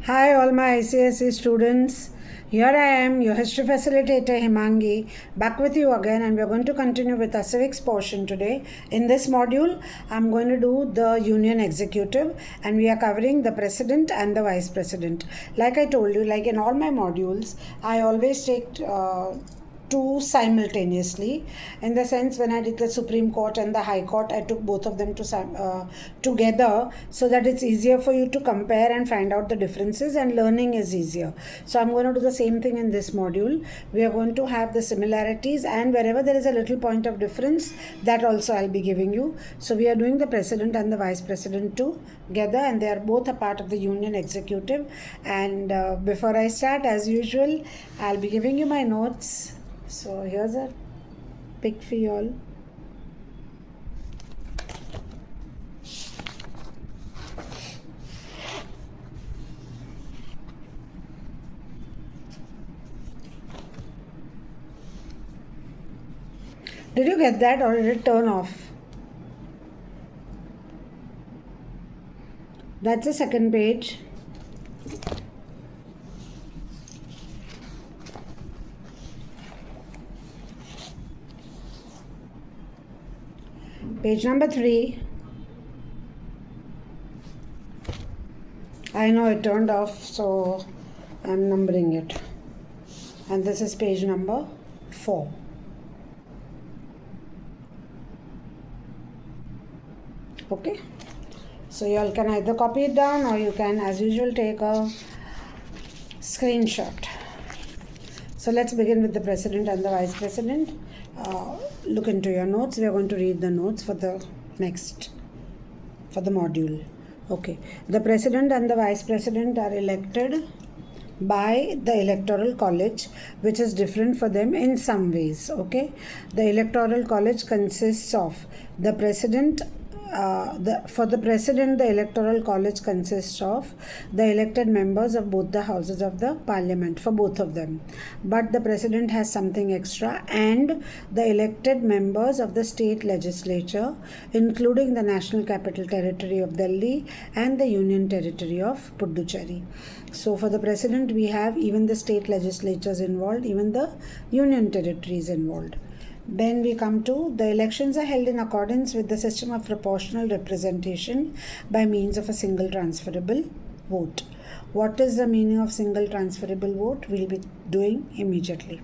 Hi, all my ICSE students. Here I am, your history facilitator Himangi, back with you again, and we are going to continue with our civics portion today. In this module, I'm going to do the Union Executive, and we are covering the President and the Vice President. Like I told you, like in all my modules, I always take two simultaneously, in the sense when I did the Supreme Court and the High Court, I took both of them together, so that it's easier for you to compare and find out the differences, and learning is easier. So I'm going to do the same thing in this module. We are going to have the similarities, and wherever there is a little point of difference, that also I'll be giving you. So we are doing the President and the Vice President together, and they are both a part of the Union Executive. And before I start, as usual, I'll be giving you my notes. So here's a pic for you all. Did you get that, or did it turn off? That's the second page. Page number 3. I know it turned off, so I'm numbering it. And this is page number 4. Okay. So you all can either copy it down, or you can, as usual, take a screenshot. So let's begin with the President and the Vice President. Look into your notes. We are going to read the notes for the module. Okay. The President and the Vice President are elected by the Electoral College, which is different for them in some ways. Okay. The Electoral College consists of the President. For the President, the Electoral College consists of the elected members of both the houses of the Parliament, for both of them. But the President has something extra, and the elected members of the state legislature, including the National Capital Territory of Delhi and the Union Territory of Puducherry. So for the President, we have even the state legislatures involved, even the Union territories involved. Then we come to the elections are held in accordance with the system of proportional representation by means of a single transferable vote. What is the meaning of single transferable vote? We'll be doing immediately.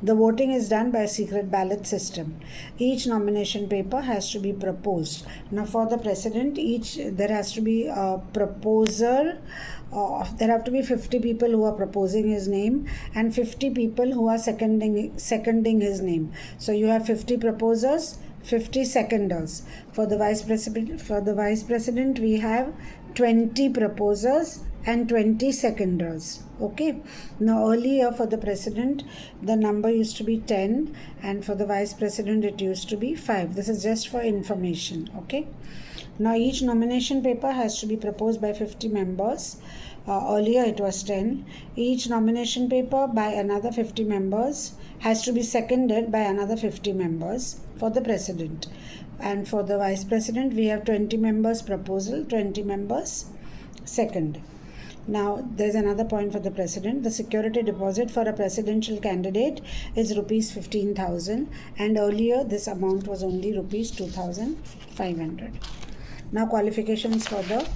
The voting is done by a secret ballot system. Each nomination paper has to be proposed. Now for the President, there has to be a proposer. There have to be 50 people who are proposing his name, and 50 people who are seconding his name. So you have 50 proposers, 50 seconders. For the Vice President, we have 20 proposers and 20 seconders. Okay. Now earlier for the President, the number used to be 10, and for the Vice President it used to be 5. This is just for information. Okay. Now each nomination paper has to be proposed by 50 members. Earlier it was 10. Each nomination paper by another 50 members has to be seconded by another 50 members for the President. And for the Vice President, we have 20 members proposal, 20 members second. Now, there's another point for the President. The security deposit for a presidential candidate is rupees 15,000, and earlier this amount was only rupees 2,500. Now, qualifications for the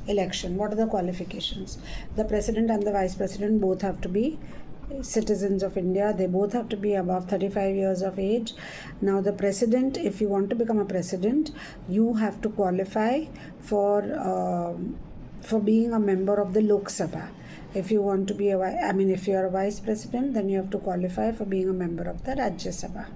election. What are the qualifications? The President and the Vice President both have to be citizens of India. They both have to be above 35 years of age. Now the President, if you want to become a President, you have to qualify for being a member of the Lok Sabha. If you want to be if you are a Vice President, then you have to qualify for being a member of the Rajya Sabha.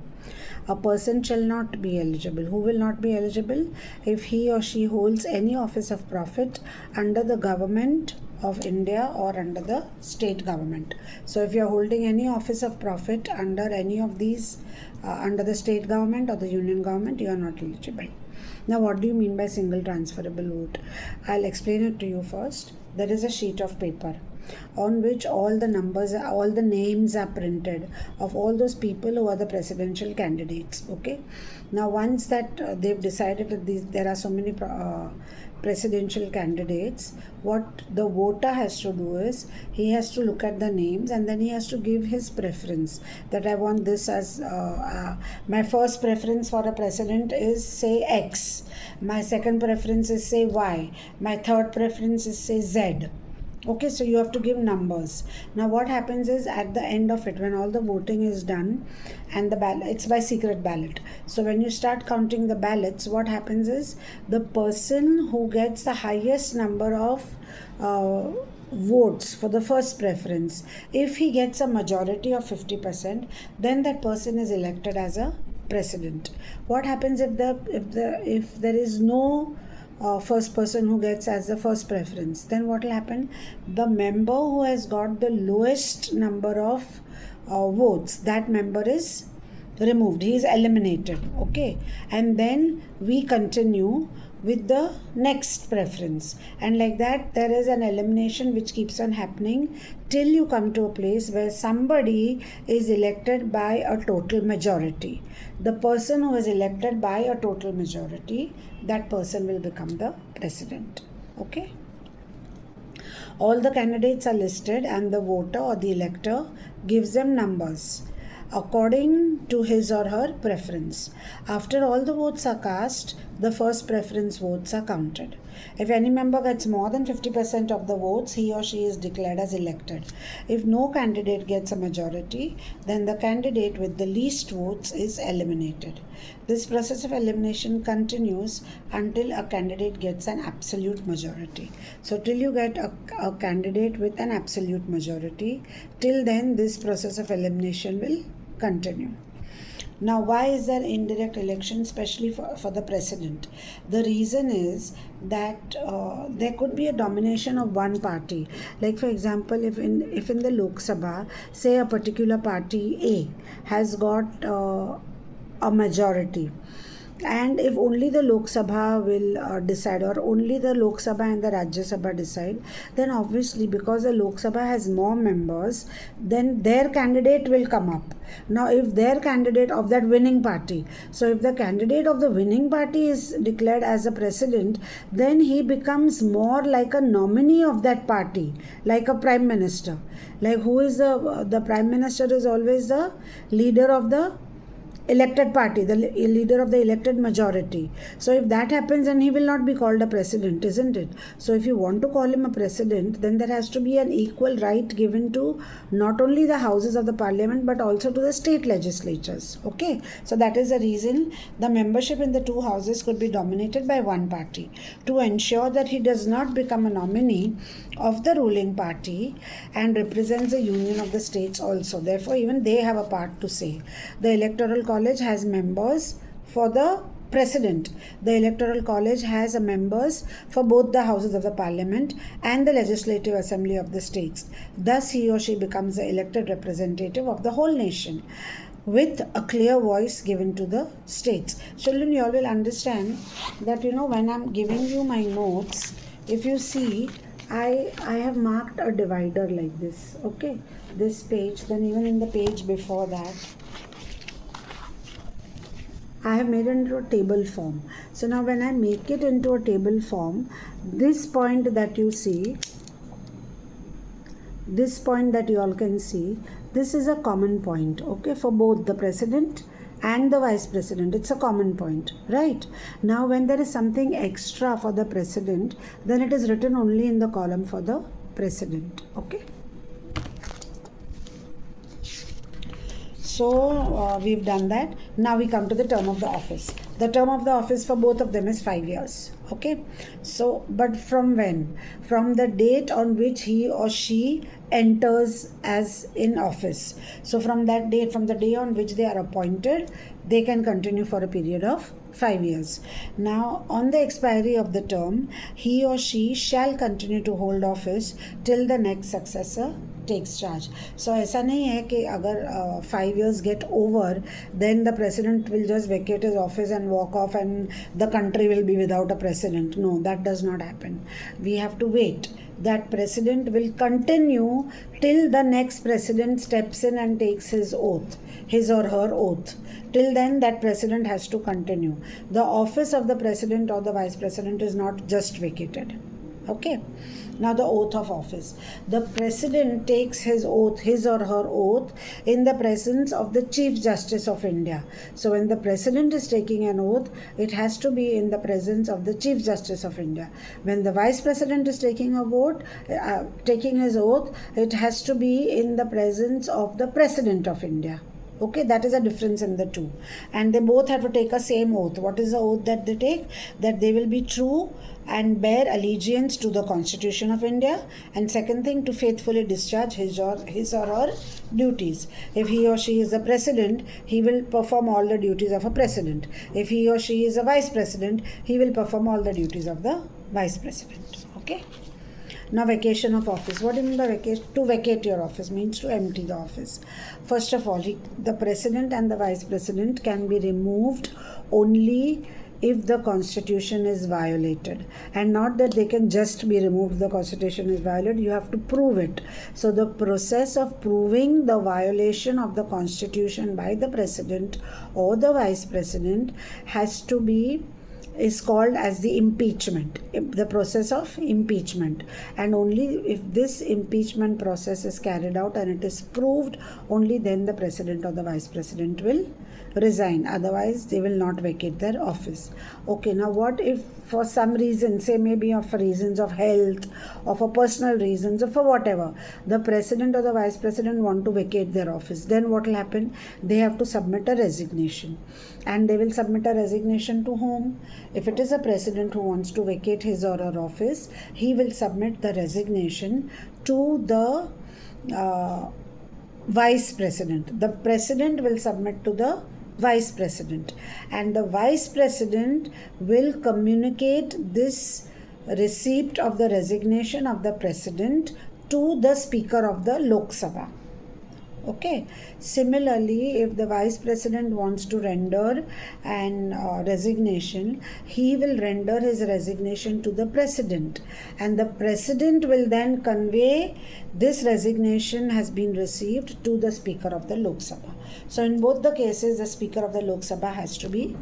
A person shall not be eligible. Who will not be eligible? If he or she holds any office of profit under the government of India or under the state government. So if you are holding any office of profit under any of these, under the state government or the union government, you are not eligible. Now what do you mean by single transferable vote? I'll explain it to you first. There is a sheet of paper on which all the names are printed of all those people who are the presidential candidates. Okay. Now once that they've decided that there are so many presidential candidates, what the voter has to do is he has to look at the names and then he has to give his preference, that I want this as my first preference for a president is say X, my second preference is say Y, my third preference is say Z. Okay, so you have to give numbers. Now what happens is at the end of it, when all the voting is done and the ballot, it's by secret ballot. So when you start counting the ballots, what happens is the person who gets the highest number of votes for the first preference, if he gets a majority of 50%, then that person is elected as a president. What happens if there is no first person who gets as the first preference? Then what will happen? The member who has got the lowest number of votes, that member is removed, he is eliminated. Okay, and then we continue with the next preference, and like that there is an elimination which keeps on happening till you come to a place where somebody is elected by a total majority. The person who is elected by a total majority, that person will become the president. Okay, all the candidates are listed and the voter or the elector gives them numbers according to his or her preference. After all the votes are cast, the first preference votes are counted. If any member gets more than 50% of the votes, he or she is declared as elected. If no candidate gets a majority, then the candidate with the least votes is eliminated. This process of elimination continues until a candidate gets an absolute majority. So till you get a candidate with an absolute majority, till then this process of elimination will continue. Now, why is there indirect election, especially for the president? The reason is that there could be a domination of one party. Like for example, if in the Lok Sabha, say a particular party A has got a majority, and if only the Lok Sabha will decide, or only the Lok Sabha and the Rajya Sabha decide, then obviously because the Lok Sabha has more members, then their candidate will come up. Now if their candidate of that winning party, so if the candidate of the winning party is declared as a president, then he becomes more like a nominee of that party, like a prime minister. Like who is the prime minister is always the leader of the elected party, the leader of the elected majority. So if that happens, then he will not be called a president, isn't it? So if you want to call him a president, then there has to be an equal right given to not only the houses of the parliament but also to the state legislatures. Okay, so that is the reason the membership in the two houses could be dominated by one party, to ensure that he does not become a nominee of the ruling party and represents the union of the states also. Therefore even they have a part to say. The electoral college has members for the president. The electoral college has members for both the houses of the parliament and the legislative assembly of the states. Thus he or she becomes the elected representative of the whole nation, with a clear voice given to the states. Children, you all will understand that when I'm giving you my notes, if you see, I have marked a divider like this. Okay, this page, then even in the page before that, I have made it into a table form. So now when I make it into a table form, this point that you see, this point that you all can see, this is a common point, okay, for both the president and the vice president. It's a common point, right? Now when there is something extra for the president, then it is written only in the column for the president. Okay, so we've done that. Now we come to the term of the office. The term of the office for both of them is 5 years. Okay, so but from when? From the date on which he or she enters as in office. So from that date, from the day on which they are appointed, they can continue for a period of 5 years. Now on the expiry of the term, he or she shall continue to hold office till the next successor takes charge. So ऐसा नहीं है कि अगर 5 years get over, then the president will just vacate his office and walk off and the country will be without a president. No, that does not happen. We have to wait that president will continue till the next president steps in and takes his oath, his or her oath. Till then, that president has to continue. The office of the president or the vice president is not just vacated. Okay. Now the oath of office. The president takes his oath, his or her oath, in the presence of the Chief Justice of India. So when the president is taking an oath, it has to be in the presence of the Chief Justice of India. When the vice president is taking his oath, it has to be in the presence of the President of India. Okay, that is a difference in the two. And they both have to take a same oath. What is the oath that they take? That they will be true and bear allegiance to the Constitution of India. And second thing, to faithfully discharge his or her duties. If he or she is the president, he will perform all the duties of a president. If he or she is a vice president, he will perform all the duties of the vice president. Okay. Now, vacation of office. What do you mean by vacation? To vacate your office means to empty the office. First of all, the president and the vice president can be removed only if the constitution is violated, and not that they can just be removed. The constitution is violated, you have to prove it. So the process of proving the violation of the constitution by the president or the vice president is called as the impeachment, the process of impeachment. And only if this impeachment process is carried out and it is proved, only then the president or the vice president will resign. Otherwise, they will not vacate their office. Okay, now what if for some reason, say maybe for reasons of health or for personal reasons or for whatever, the president or the vice president want to vacate their office? Then what will happen? They have to submit a resignation. And they will submit a resignation to whom? If it is a president who wants to vacate his or her office, he will submit the resignation to the vice president. The president will submit to the vice president, and the vice president will communicate this receipt of the resignation of the president to the Speaker of the Lok Sabha. Okay. Similarly, if the vice president wants to render an resignation, he will render his resignation to the president, and the president will then convey this resignation has been received to the Speaker of the Lok Sabha. So in both the cases, the Speaker of the Lok Sabha has to be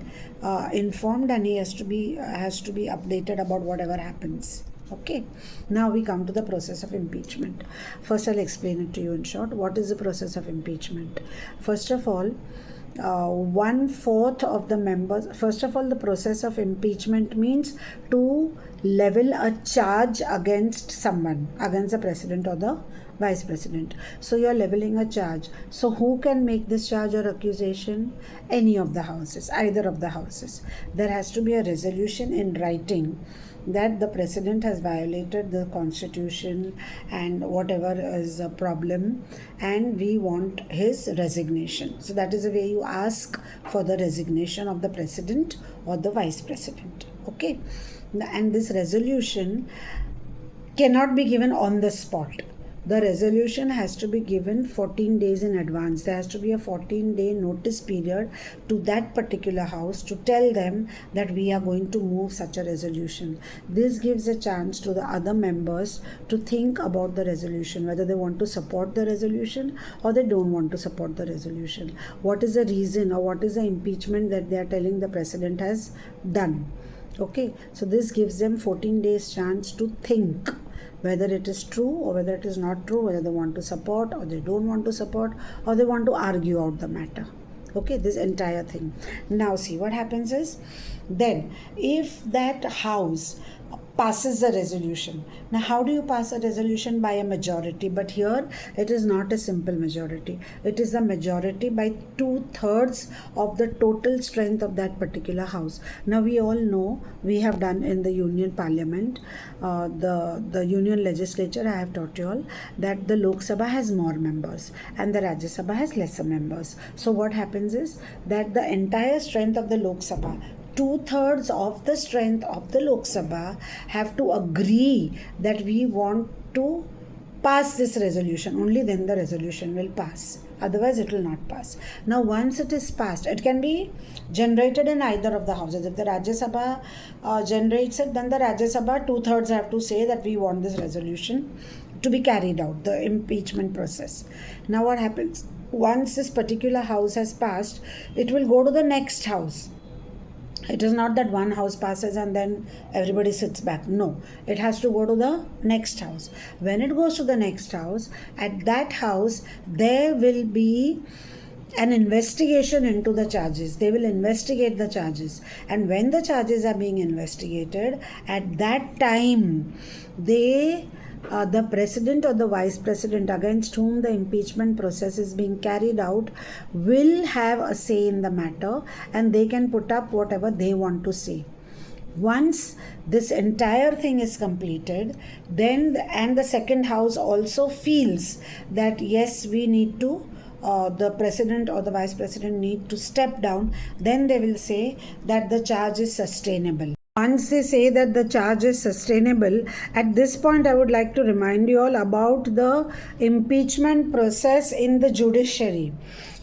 informed, and he has to be updated about whatever happens. Okay, now we come to the process of impeachment. First, I'll explain it to you in short. What is the process of impeachment? First of all, 1/4 of the members. First of all, the process of impeachment means to level a charge against someone, against the president or the vice president. So you are leveling a charge. So who can make this charge or accusation? Any of the houses, either of the houses. There has to be a resolution in writing that the president has violated the constitution and whatever is a problem, and we want his resignation. So that is the way you ask for the resignation of the president or the vice president. Okay, and this resolution cannot be given on the spot. The resolution has to be given 14 days in advance. There has to be a 14-day notice period to that particular house to tell them that we are going to move such a resolution. This gives a chance to the other members to think about the resolution, whether they want to support the resolution or they don't want to support the resolution. What is the reason or what is the impeachment that they are telling the president has done? Okay, so this gives them 14 days chance to think whether it is true or whether it is not true, whether they want to support or they don't want to support, or they want to argue out the matter. Okay, this entire thing. Now see what happens is, then if that house passes the resolution. Now how do you pass a resolution? By a majority, but here it is not a simple majority. It is a majority by 2/3 of the total strength of that particular house. Now we all know, we have done in the Union Parliament, the Union Legislature, I have taught you all that the Lok Sabha has more members and the Rajya Sabha has lesser members. So what happens is that the entire strength of the Lok Sabha, 2/3 of the strength of the Lok Sabha have to agree that we want to pass this resolution. Only then the resolution will pass. Otherwise, it will not pass. Now, once it is passed, it can be generated in either of the houses. If the Rajya Sabha generates it, then the Rajya Sabha 2/3 have to say that we want this resolution to be carried out, the impeachment process. Now, what happens? Once this particular house has passed, it will go to the next house. It is not that one house passes and then everybody sits back. No, it has to go to the next house. When it goes to the next house, at that house, there will be an investigation into the charges. They will investigate the charges. And when the charges are being investigated, at that time, the president or the vice president against whom the impeachment process is being carried out will have a say in the matter, and they can put up whatever they want to say. Once this entire thing is completed, then and the second house also feels that yes, we need to the president or the vice president need to step down, then they will say that the charge is sustainable. Once they say that the charge is sustainable, at this point I would like to remind you all about the impeachment process in the judiciary.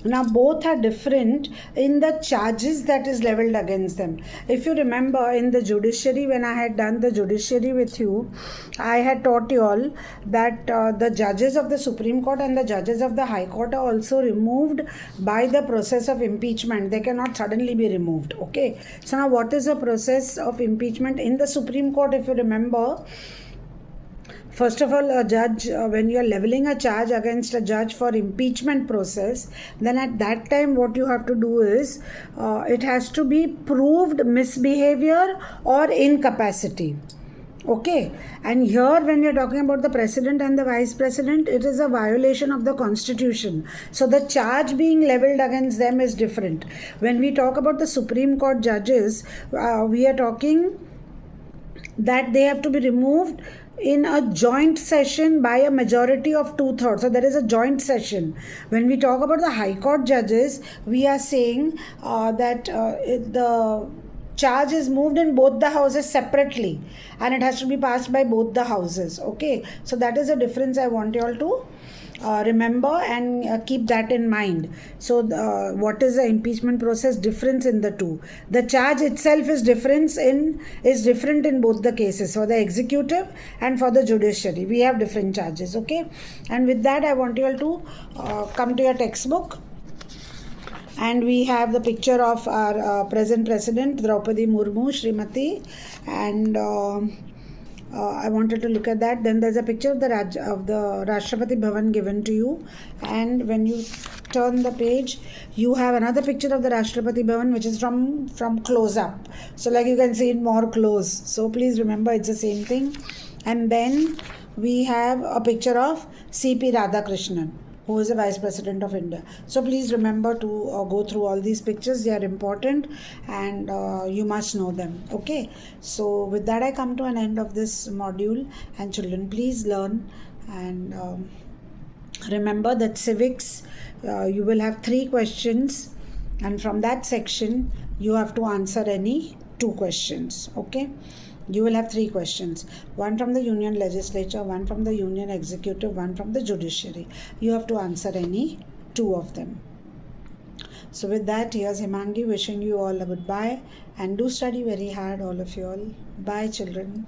Now, both are different in the charges that is leveled against them. If you remember, in the judiciary, when I had done the judiciary with you, I had taught you all that the judges of the Supreme Court and the judges of the High Court are also removed by the process of impeachment. They cannot suddenly be removed. Okay. So now, what is the process of impeachment in the Supreme Court? If you remember, first of all, a judge, when you are leveling a charge against a judge for impeachment process, then at that time what you have to do is, it has to be proved misbehavior or incapacity. Okay, and here when you're talking about the president and the vice president, it is a violation of the constitution. So the charge being leveled against them is different. When we talk about the Supreme Court judges, we are talking that they have to be removed in a joint session by a majority of 2/3. So there is a joint session. When we talk about the High Court judges, we are saying that the charge is moved in both the houses separately, and it has to be passed by both the houses. Okay, so that is a difference I want you all to remember and keep that in mind. So what is the impeachment process difference in the two? The charge itself is different in both the cases. For the executive and for the judiciary, we have different charges. Okay, and with that I want you all to come to your textbook, and we have the picture of our present president Draupadi Murmu, Srimati, and I wanted to look at that. Then there's a picture of the Rashtrapati Bhavan given to you, and when you turn the page, you have another picture of the Rashtrapati Bhavan, which is from close up. So like you can see it more close. So please remember it's the same thing. And then we have a picture of C.P. Radhakrishnan, who is the Vice President of India. So please remember to go through all these pictures. They are important and you must know them. Okay. So with that I come to an end of this module, and children, please learn and remember that civics, you will have 3 questions, and from that section you have to answer any 2 questions. Okay. You will have 3 questions, one from the Union Legislature, one from the Union Executive, one from the Judiciary. You have to answer any 2 of them. So with that, here's Himangi wishing you all a goodbye, and do study very hard, all of you all. Bye children.